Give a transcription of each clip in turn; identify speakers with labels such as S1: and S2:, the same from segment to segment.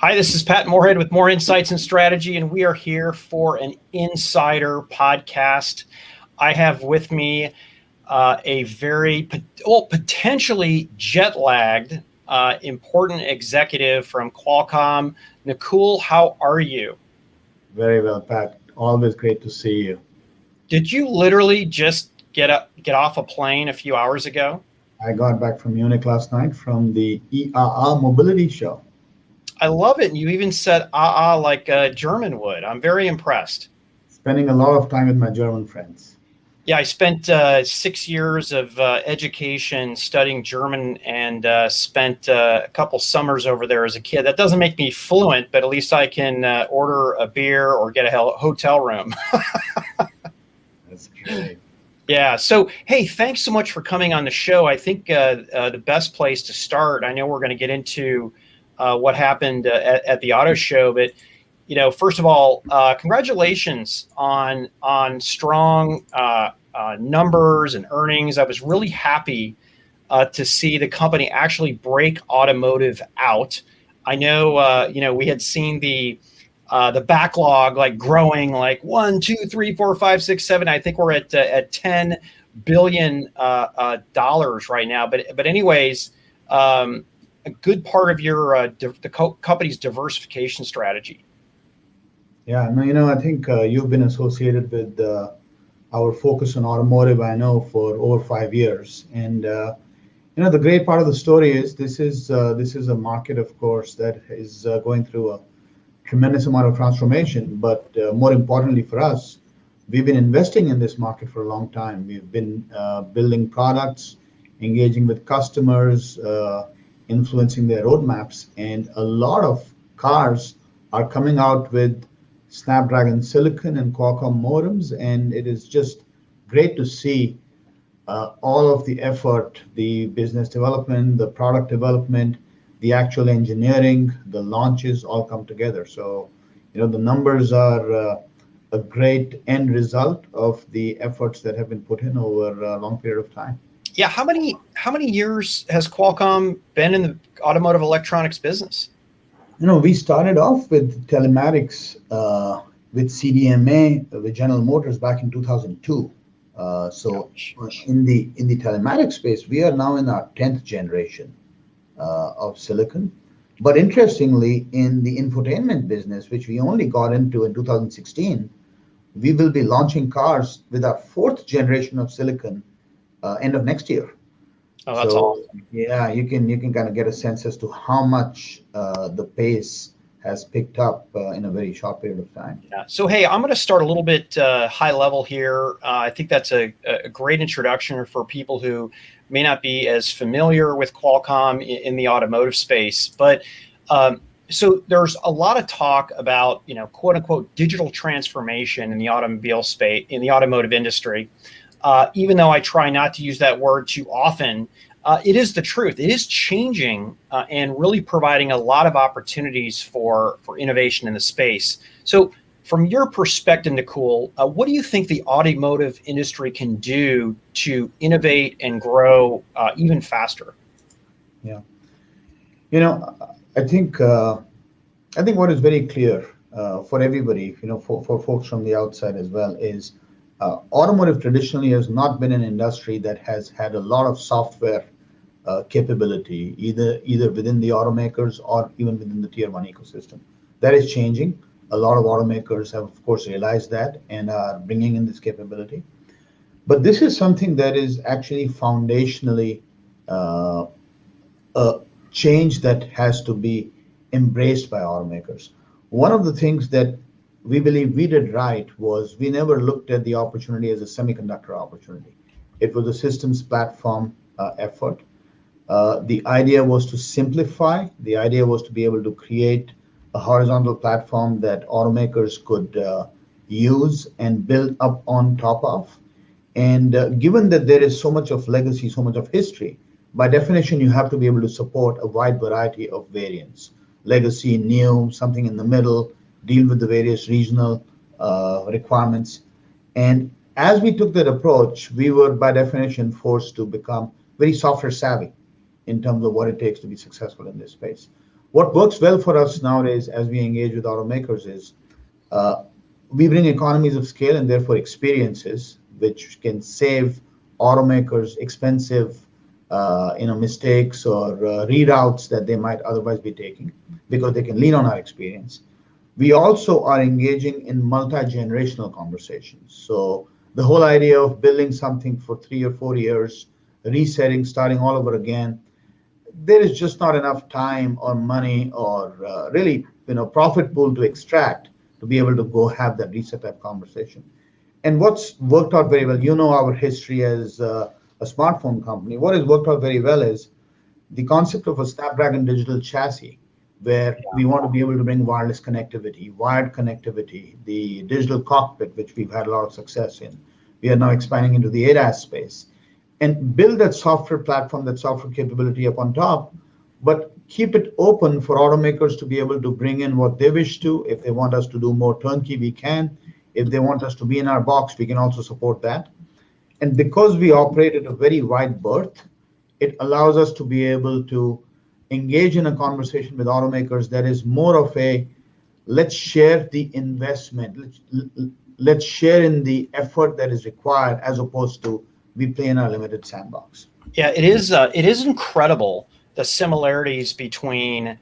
S1: Hi, this is Pat Moorhead with More Insights and Strategy, and we are here for an Insider podcast. I have with me a very potentially jet-lagged, important executive from Qualcomm. Nakul, how are you?
S2: Very well, Pat. Always great to see you.
S1: Did you literally just get off a plane a few hours ago?
S2: I got back from Munich last night from the IAA Mobility show.
S1: I love it. And you even said like a German would. I'm very impressed.
S2: Spending a lot of time with my German friends.
S1: Yeah, I spent 6 years of education studying German and spent a couple summers over there as a kid. That doesn't make me fluent, but at least I can order a beer or get a hotel room.
S2: That's great.
S1: Yeah. So, hey, thanks so much for coming on the show. I think the best place to start, I know we're going to get into what happened at the auto show, but first of all, congratulations on strong numbers and earnings. I was really happy to see the company actually break automotive out. I know, we had seen the backlog like growing like 1, 2, 3, 4, 5, 6, 7. I think we're at $10 billion dollars right now. But anyways. A good part of your the company's diversification strategy.
S2: Yeah, no, I think you've been associated with our focus on automotive, I know, for over 5 years. And the great part of the story is this is a market, of course, that is going through a tremendous amount of transformation. But more importantly for us, we've been investing in this market for a long time. We've been building products, engaging with customers, influencing their roadmaps, and a lot of cars are coming out with Snapdragon silicon and Qualcomm modems, and it is just great to see all of the effort, the business development, the product development, the actual engineering, the launches all come together. So, the numbers are a great end result of the efforts that have been put in over a long period of time.
S1: Yeah, how many years has Qualcomm been in the automotive electronics business?
S2: We started off with telematics with CDMA with General Motors back in 2002. So in the telematics space, we are now in our 10th generation of silicon. But interestingly, in the infotainment business, which we only got into in 2016, we will be launching cars with our 4th generation of silicon end of next year.
S1: Oh, that's awesome.
S2: Yeah, you can kind of get a sense as to how much the pace has picked up in a very short period of time.
S1: Yeah. So, hey, I'm going to start a little bit high level here. I think that's a great introduction for people who may not be as familiar with Qualcomm in the automotive space. But so there's a lot of talk about, quote unquote, digital transformation in the automobile space, in the automotive industry. Even though I try not to use that word too often, it is the truth. It is changing and really providing a lot of opportunities for innovation in the space. So from your perspective, Nakul, what do you think the automotive industry can do to innovate and grow even faster?
S2: Yeah. I think what is very clear for everybody, for folks from the outside as well, is automotive traditionally has not been an industry that has had a lot of software capability, either within the automakers or even within the tier one ecosystem. That is changing. A lot of automakers have, of course, realized that and are bringing in this capability. But this is something that is actually foundationally a change that has to be embraced by automakers. One of the things that we believe we did right was we never looked at the opportunity as a semiconductor opportunity. It was a systems platform effort. The idea was to simplify. The idea was to be able to create a horizontal platform that automakers could use and build up on top of. And given that there is so much of legacy, so much of history, by definition, you have to be able to support a wide variety of variants. Legacy, new, something in the middle, deal with the various regional requirements. And as we took that approach, we were by definition forced to become very software savvy in terms of what it takes to be successful in this space. What works well for us nowadays as we engage with automakers is uh, we bring economies of scale and therefore experiences which can save automakers expensive mistakes or reroutes that they might otherwise be taking because they can lean on our experience. We also are engaging in multi-generational conversations. So the whole idea of building something for 3 or 4 years, resetting, starting all over again, there is just not enough time or money or really profit pool to extract to be able to go have that reset type conversation. And what's worked out very well, our history as a smartphone company. What has worked out very well is the concept of a Snapdragon Digital Chassis, where we want to be able to bring wireless connectivity, wired connectivity, the digital cockpit, which we've had a lot of success in. We are now expanding into the ADAS space and build that software platform, that software capability up on top, but keep it open for automakers to be able to bring in what they wish to. If they want us to do more turnkey, we can. If they want us to be in our box, we can also support that. And because we operate at a very wide berth, it allows us to be able to engage in a conversation with automakers that is more of a let's share the investment, let's share in the effort that is required as opposed to we play in our limited sandbox.
S1: Yeah, it is. It is incredible the similarities between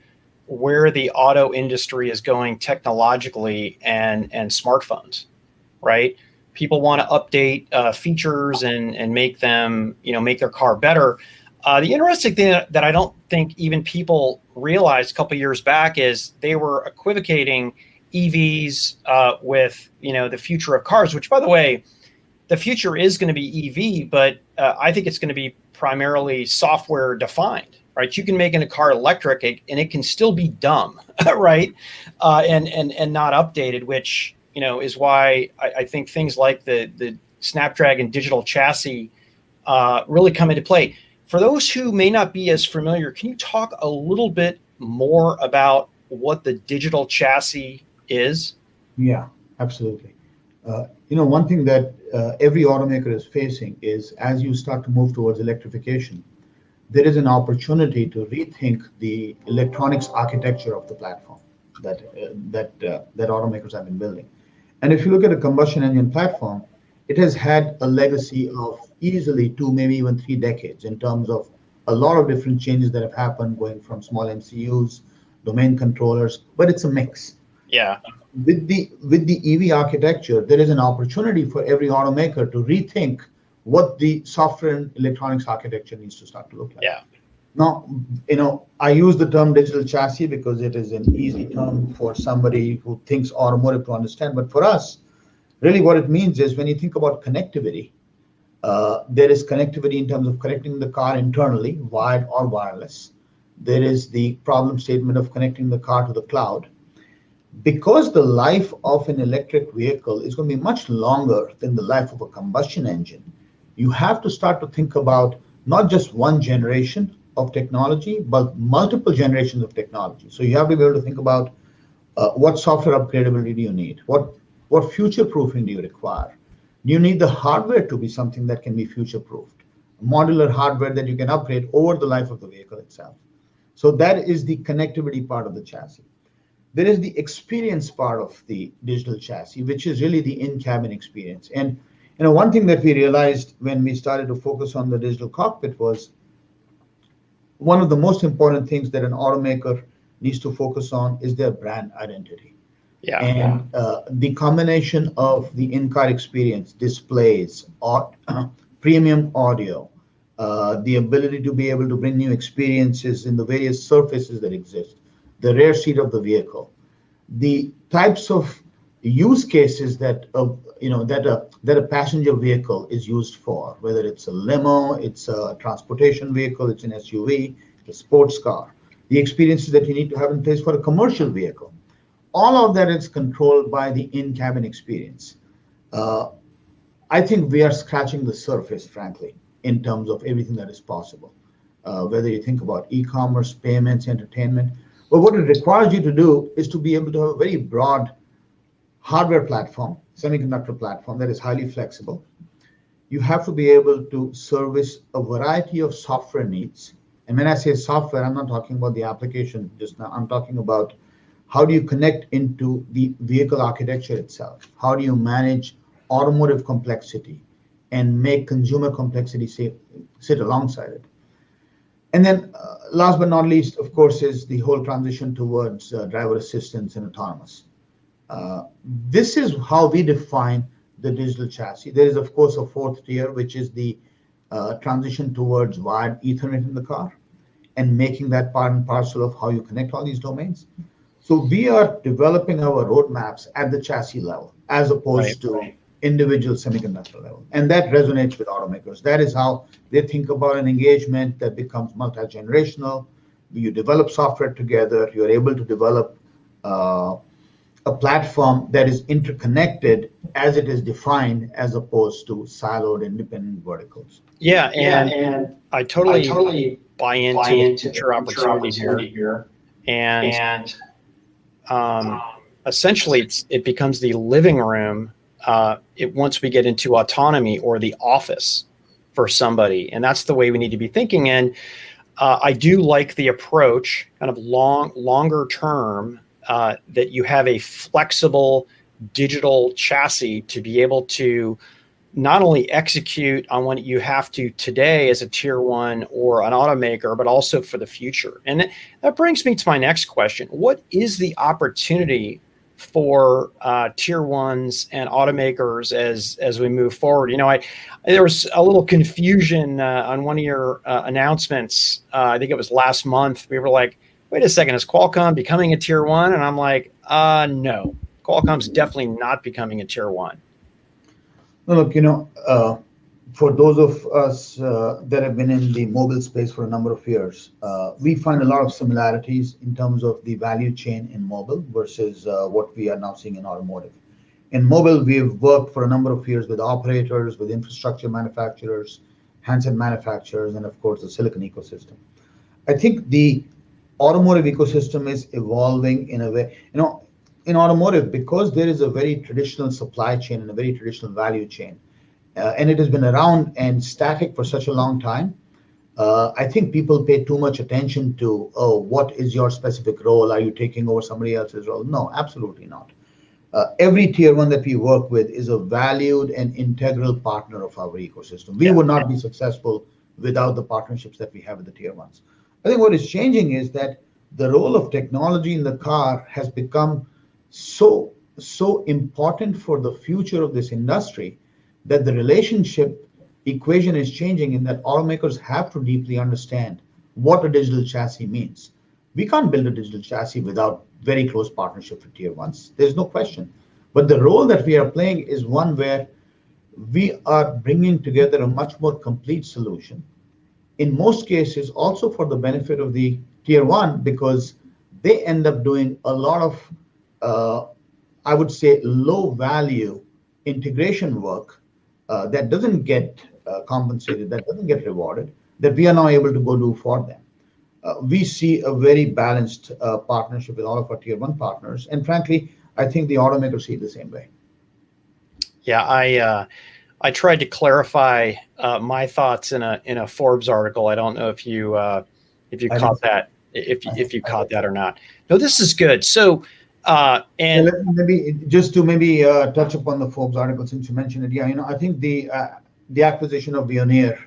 S1: where the auto industry is going technologically and smartphones, right? People want to update features and make them, make their car better. The interesting thing that I don't think even people realized a couple of years back is they were equivocating EVs with, the future of cars, which, by the way, the future is going to be EV, but I think it's going to be primarily software defined, right? You can make in a car electric and it can still be dumb, right? And not updated, which, is why I think things like the Snapdragon Digital Chassis really come into play. For those who may not be as familiar, can you talk a little bit more about what the digital chassis is?
S2: Yeah, absolutely. One thing that every automaker is facing is as you start to move towards electrification, there is an opportunity to rethink the electronics architecture of the platform that automakers have been building. And if you look at a combustion engine platform, it has had a legacy of easily 2, maybe even 3 decades in terms of a lot of different changes that have happened, going from small MCUs, domain controllers, but it's a mix.
S1: Yeah.
S2: With the EV architecture, there is an opportunity for every automaker to rethink what the software and electronics architecture needs to start to look like.
S1: Yeah.
S2: Now, I use the term digital chassis because it is an easy term for somebody who thinks automotive to understand. But for us, really what it means is when you think about connectivity, there is connectivity in terms of connecting the car internally, wired or wireless. There is the problem statement of connecting the car to the cloud. Because the life of an electric vehicle is going to be much longer than the life of a combustion engine, you have to start to think about not just one generation of technology, but multiple generations of technology. So you have to be able to think about what software upgradability do you need? What future proofing do you require? You need the hardware to be something that can be future proofed, modular hardware that you can upgrade over the life of the vehicle itself. So that is the connectivity part of the chassis. There is the experience part of the digital chassis, which is really the in-cabin experience. And one thing that we realized when we started to focus on the digital cockpit was one of the most important things that an automaker needs to focus on is their brand identity.
S1: Yeah.
S2: And the combination of the in-car experience, displays, premium audio, the ability to be able to bring new experiences in the various surfaces that exist, the rear seat of the vehicle, the types of use cases that a passenger vehicle is used for, whether it's a limo, it's a transportation vehicle, it's an SUV, a sports car, the experiences that you need to have in place for a commercial vehicle. All of that is controlled by the in-cabin experience. I think we are scratching the surface, frankly, in terms of everything that is possible. Whether you think about e-commerce, payments, entertainment, but what it requires you to do is to be able to have a very broad hardware platform, semiconductor platform that is highly flexible. You have to be able to service a variety of software needs. And when I say software, I'm not talking about the application just now. I'm talking about how do you connect into the vehicle architecture itself? How do you manage automotive complexity and make consumer complexity sit alongside it? And then last but not least, of course, is the whole transition towards driver assistance and autonomous. This is how we define the digital chassis. There is, of course, a fourth tier, which is the transition towards wired Ethernet in the car and making that part and parcel of how you connect all these domains. So we are developing our roadmaps at the chassis level as opposed to individual semiconductor level. And that resonates with automakers. That is how they think about an engagement that becomes multi-generational. You develop software together, you're able to develop a platform that is interconnected as it is defined as opposed to siloed independent verticals.
S1: Yeah, and I totally buy into future opportunity here. And essentially, it becomes the living room once we get into autonomy or the office for somebody. And that's the way we need to be thinking. And I do like the approach, kind of longer term, that you have a flexible digital chassis to be able to not only execute on what you have to today as a tier one or an automaker, but also for the future. And that brings me to my next question. What is the opportunity for tier ones and automakers as we move forward? You know, there was a little confusion on one of your announcements. I think it was last month. We were like, wait a second, is Qualcomm becoming a tier one? And I'm like, no, Qualcomm's definitely not becoming a tier one.
S2: Well, look, for those of us that have been in the mobile space for a number of years, we find a lot of similarities in terms of the value chain in mobile versus what we are now seeing in automotive. In mobile, we've worked for a number of years with operators, with infrastructure manufacturers, handset manufacturers, and of course, the silicon ecosystem. I think the automotive ecosystem is evolving in a way, in automotive, because there is a very traditional supply chain and a very traditional value chain, and it has been around and static for such a long time. I think people pay too much attention to, what is your specific role? Are you taking over somebody else's role? No, absolutely not. Every tier one that we work with is a valued and integral partner of our ecosystem. We would not be successful without the partnerships that we have with the tier ones. I think what is changing is that the role of technology in the car has become so important for the future of this industry that the relationship equation is changing, in that automakers have to deeply understand what a digital chassis means. We can't build a digital chassis without very close partnership with tier ones. There's no question. But the role that we are playing is one where we are bringing together a much more complete solution. In most cases, also for the benefit of the tier one, because they end up doing a lot of I would say low value integration work that doesn't get compensated, that doesn't get rewarded, that we are now able to go do for them. We see a very balanced partnership with all of our tier one partners. And frankly, I think the automakers see it the same way.
S1: Yeah, I tried to clarify my thoughts in a Forbes article. I don't know if you caught that, if you caught that or not. No, this is good. So, and
S2: maybe just to touch upon the Forbes article, since you mentioned it. Yeah, I think the acquisition of Veoneer,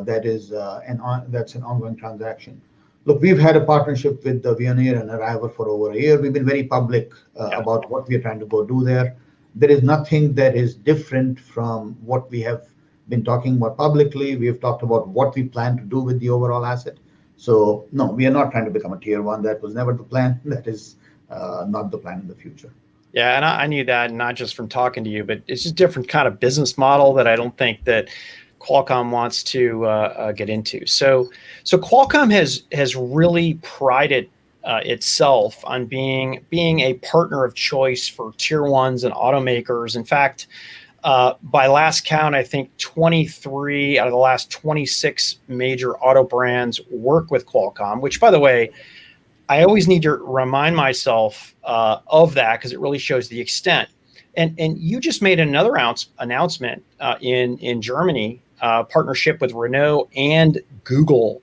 S2: that's an ongoing transaction. Look, we've had a partnership with Veoneer and Arriver for over a year. We've been very public about what we are trying to go do there. There is nothing that is different from what we have been talking about publicly. We have talked about what we plan to do with the overall asset. So no, we are not trying to become a tier one. That was never the plan. That is not the plan in the future.
S1: Yeah, and I knew that not just from talking to you, but it's just a different kind of business model that I don't think that Qualcomm wants to get into. So Qualcomm has really prided itself on being a partner of choice for tier ones and automakers. In fact, by last count, I think 23 out of the last 26 major auto brands work with Qualcomm, which, by the way, I always need to remind myself of that, because it really shows the extent. And you just made another announcement in Germany, partnership with Renault and Google.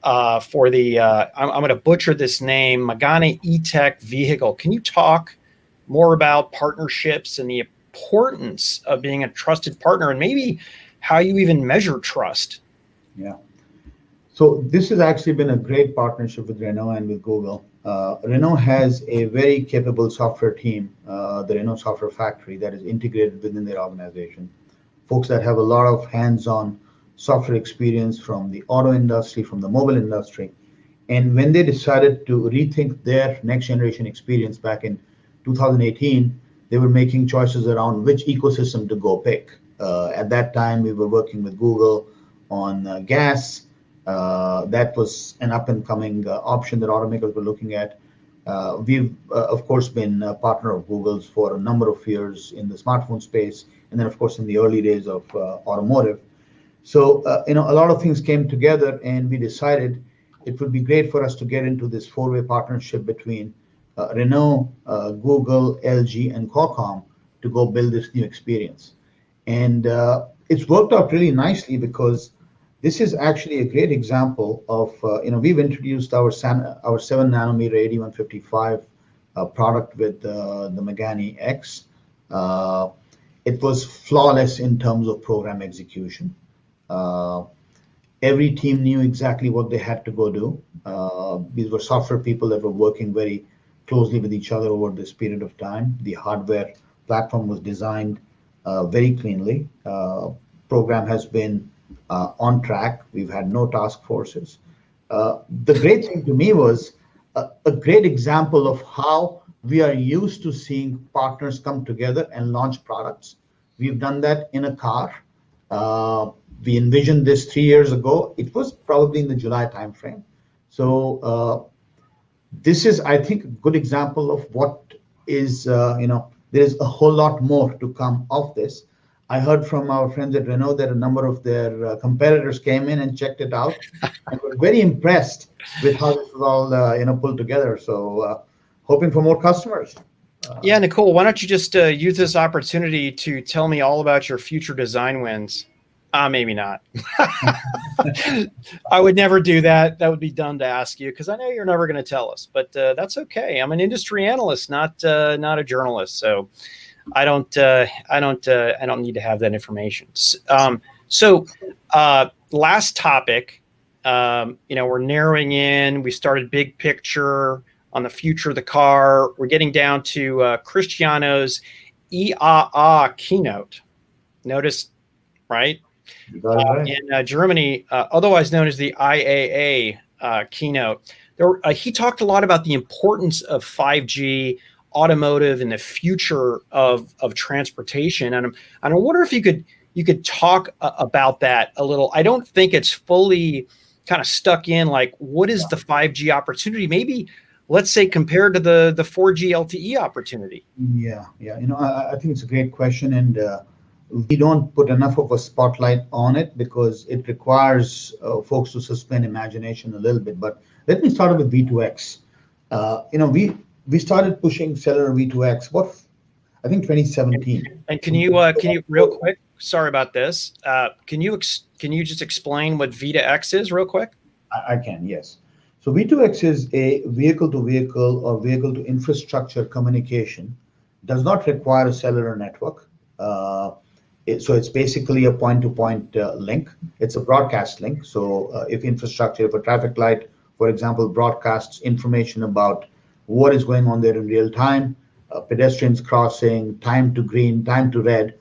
S1: for the, I'm going to butcher this name, Megane E-Tech vehicle. Can you talk more about partnerships and the importance of being a trusted partner, and maybe how you even measure trust?
S2: Yeah. So this has actually been a great partnership with Renault and with Google. Renault has a very capable software team, the Renault Software Factory, that is integrated within their organization. Folks that have a lot of hands-on software experience from the auto industry, from the mobile industry. And when they decided to rethink their next generation experience back in 2018, they were making choices around which ecosystem to go pick. At that time, we were working with Google on gas. That was an up and coming option that automakers were looking at. We've, of course, been a partner of Google's for a number of years in the smartphone space, and then, of course, in the early days of automotive. So, a lot of things came together, and we decided it would be great for us to get into this four-way partnership between Renault, Google, LG, and Qualcomm to go build this new experience. And it's worked out really nicely because this is actually a great example of, we've introduced our 7 nanometer 8155 product with the Megane X. It was flawless in terms of program execution. Every team knew exactly what they had to go do. These were software people that were working very closely with each other over this period of time. The hardware platform was designed very cleanly. Program has been on track. We've had no task forces. The great thing to me was a great example of how we are used to seeing partners come together and launch products. We've done that in a car. We envisioned this 3 years ago. It was probably in the July timeframe. So this is, I think, a good example of what is, there's a whole lot more to come of this. I heard from our friends at Renault that a number of their competitors came in and checked it out and were very impressed with how this was all, pulled together. So hoping for more customers.
S1: Yeah, Nakul, why don't you just use this opportunity to tell me all about your future design wins? Maybe not. I would never do that. That would be dumb to ask you because I know you're never going to tell us. But that's okay. I'm an industry analyst, not a journalist. So I don't need to have that information. So last topic. We're narrowing in. We started big picture on the future of the car. We're getting down to Cristiano's IAA keynote. Notice, right? In Germany, otherwise known as the IAA keynote. He talked a lot about the importance of 5G, automotive, and the future of transportation. And I wonder if you could talk about that a little. I don't think it's fully kind of stuck in, like, what is the 5G opportunity? Maybe, let's say, compared to the 4G LTE opportunity.
S2: Yeah. I think it's a great question, and we don't put enough of a spotlight on it because it requires folks to suspend imagination a little bit. But let me start with V2X. We started pushing cellular V2X, I think 2017.
S1: And can you real quick? Sorry about this. Can you just explain what V2X is real quick?
S2: I can, yes. So V2X is a vehicle-to-vehicle or vehicle-to-infrastructure communication. Does not require a cellular network. So it's basically a point-to-point link. It's a broadcast link. So if a traffic light, for example, broadcasts information about what is going on there in real time, pedestrians crossing, time to green, time to red,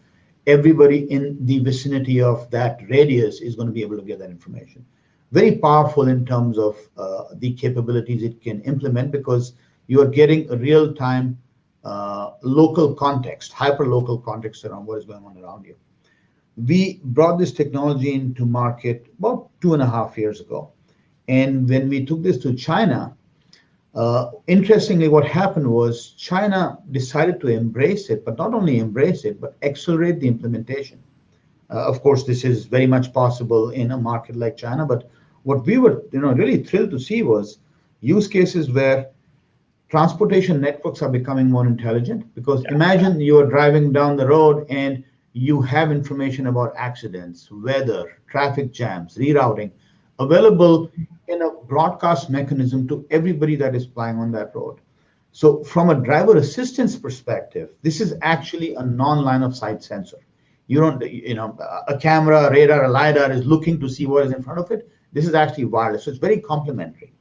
S2: everybody in the vicinity of that radius is going to be able to get that information. Very powerful in terms of the capabilities it can implement because you are getting a real-time local context, hyper-local context around what is going on around you. We brought this technology into market about 2.5 years ago. And when we took this to China, interestingly, what happened was China decided to embrace it, but not only embrace it, but accelerate the implementation. Of course, this is very much possible in a market like China, but what we were really thrilled to see was use cases where transportation networks are becoming more intelligent, because imagine you are driving down the road and you have information about accidents, weather, traffic jams, rerouting. available in a broadcast mechanism to everybody that is flying on that road. So from a driver assistance perspective, this is actually a non-line of sight sensor. You don't, a camera, a radar, a LiDAR is looking to see what is in front of it. This is actually wireless, so it's very complementary.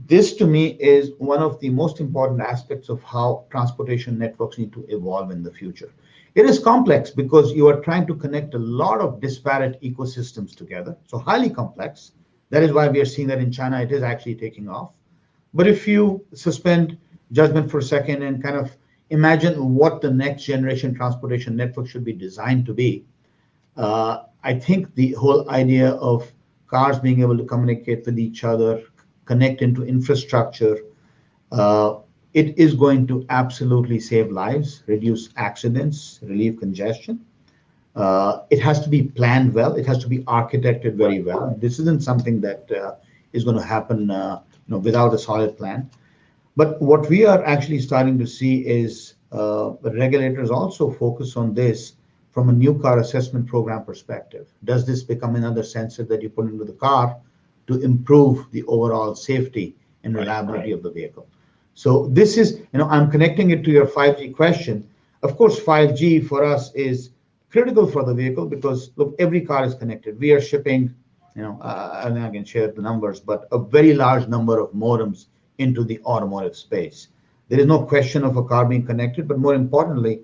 S2: This to me is one of the most important aspects of how transportation networks need to evolve in the future. It is complex because you are trying to connect a lot of disparate ecosystems together, so highly complex. That is why we are seeing that in China it is actually taking off. But if you suspend judgment for a second and kind of imagine what the next generation transportation network should be designed to be, I think the whole idea of cars being able to communicate with each other, connect into infrastructure, it is going to absolutely save lives, reduce accidents, relieve congestion. It has to be planned well. It has to be architected very well. This isn't something that is going to happen without a solid plan. But what we are actually starting to see is regulators also focus on this from a new car assessment program perspective. Does this become another sensor that you put into the car to improve the overall safety and reliability of the vehicle? So this is, I'm connecting it to your 5G question. Of course, 5G for us is critical for the vehicle because, look, every car is connected. We are shipping, I can share the numbers, but a very large number of modems into the automotive space. There is no question of a car being connected, but more importantly,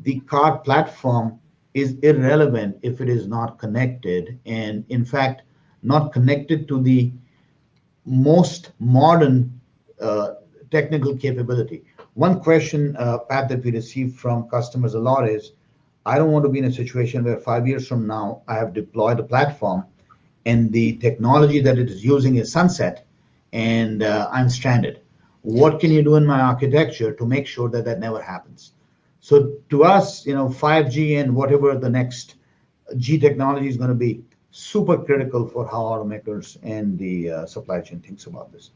S2: the car platform is irrelevant if it is not connected, and in fact, not connected to the most modern technical capability. One question, Pat, that we receive from customers a lot is, I don't want to be in a situation where 5 years from now, I have deployed a platform and the technology that it is using is sunset and I'm stranded. What can you do in my architecture to make sure that that never happens? So to us, 5G and whatever the next G technology is going to be super critical for how automakers and the supply chain thinks about this.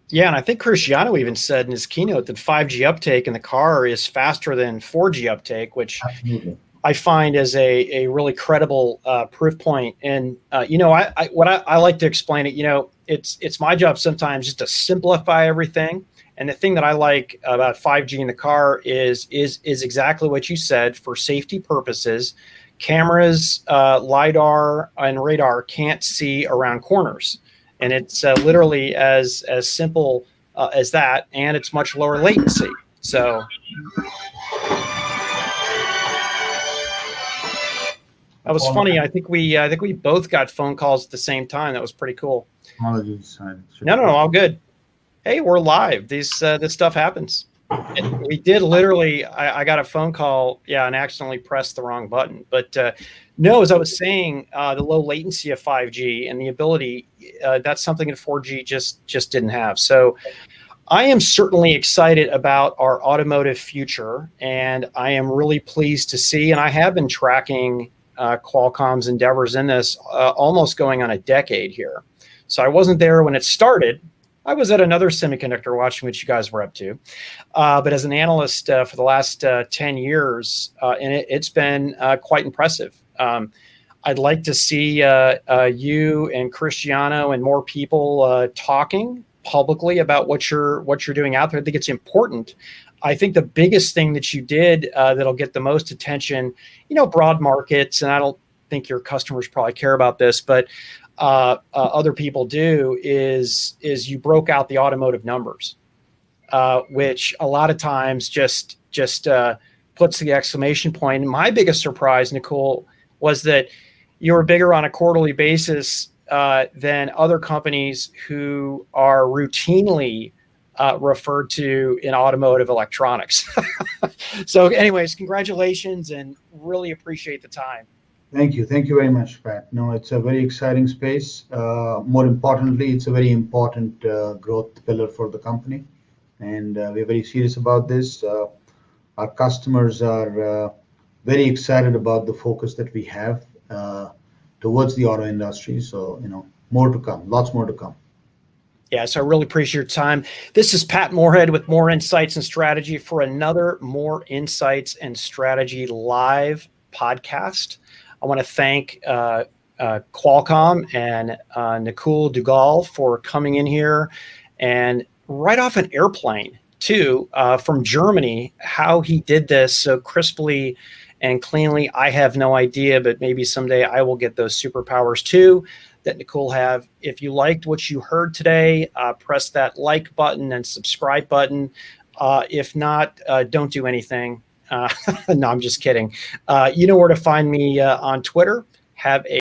S1: Yeah, and I think Cristiano even said in his keynote that 5G uptake in the car is faster than 4G uptake, which absolutely I find is a really credible proof point. And what I like to explain it, it's my job sometimes just to simplify everything. And the thing that I like about 5G in the car is exactly what you said. For safety purposes, cameras, LiDAR, and radar can't see around corners. And it's literally as simple as that, and it's much lower latency. So that was funny. I think we both got phone calls at the same time. That was pretty cool.
S2: Apologies.
S1: No, all good. Hey, we're live. This stuff happens. And we did literally. I got a phone call, and accidentally pressed the wrong button. But no, as I was saying, the low latency of 5G and the ability, that's something that 4G just didn't have. So I am certainly excited about our automotive future, and I am really pleased to see, and I have been tracking Qualcomm's endeavors in this almost going on a decade here. So I wasn't there when it started. I was at another semiconductor watching what you guys were up to. But as an analyst for the last 10 years, and it's been quite impressive. I'd like to see you and Cristiano and more people talking publicly about what you're doing out there. I think it's important. I think the biggest thing that you did that'll get the most attention, broad markets, and I don't think your customers probably care about this, but other people do, is you broke out the automotive numbers, which a lot of times just puts the exclamation point. And my biggest surprise, Nakul, was that you were bigger on a quarterly basis than other companies who are routinely referred to in automotive electronics. So anyways, congratulations and really appreciate the time.
S2: Thank you very much, Pat. No, it's a very exciting space. More importantly, it's a very important growth pillar for the company, and we're very serious about this. Our customers are very excited about the focus that we have towards the auto industry. So, more to come, lots more to come.
S1: Yeah, so I really appreciate your time. This is Pat Moorhead with More Insights and Strategy for another More Insights and Strategy live podcast. I want to thank Qualcomm and Nakul Duggal for coming in here and right off an airplane too, from Germany. How he did this so crisply and cleanly, I have no idea, but maybe someday I will get those superpowers too that Nakul have. If you liked what you heard today, press that like button and subscribe button. If not, don't do anything. No, I'm just kidding. You know where to find me on Twitter. Have a